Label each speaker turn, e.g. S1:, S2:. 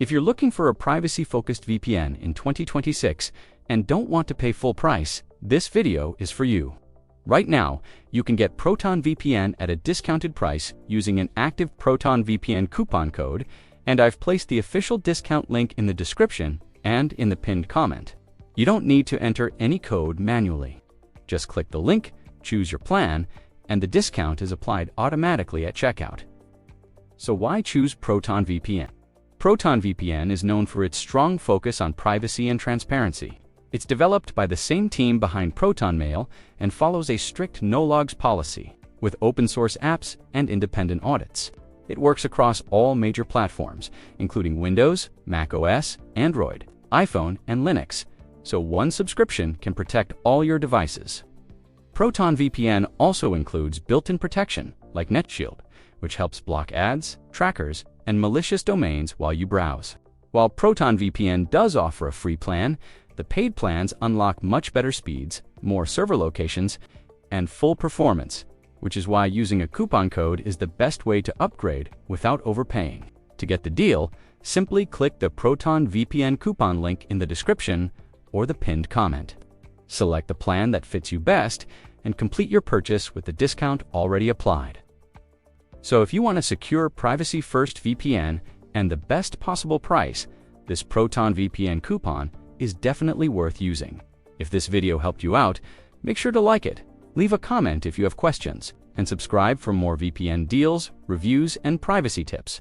S1: If you're looking for a privacy-focused VPN in 2026 and don't want to pay full price, this video is for you. Right now, you can get Proton VPN at a discounted price using an active Proton VPN coupon code, and I've placed the official discount link in the description and in the pinned comment. You don't need to enter any code manually. Just click the link, choose your plan, and the discount is applied automatically at checkout. So why choose Proton VPN? Proton VPN is known for its strong focus on privacy and transparency. It's developed by the same team behind Proton Mail and follows a strict no-logs policy, with open-source apps and independent audits. It works across all major platforms, including Windows, Mac OS, Android, iPhone, and Linux, so one subscription can protect all your devices. Proton VPN also includes built-in protection, like NetShield, which helps block ads, trackers, and malicious domains while you browse. While Proton VPN does offer a free plan, the paid plans unlock much better speeds, more server locations, and full performance, which is why using a coupon code is the best way to upgrade without overpaying. To get the deal, simply click the Proton VPN coupon link in the description or the pinned comment. Select the plan that fits you best and complete your purchase with the discount already applied. So if you want a secure privacy-first VPN and the best possible price, this Proton VPN coupon is definitely worth using. If this video helped you out, make sure to like it, leave a comment if you have questions, and subscribe for more VPN deals, reviews, and privacy tips.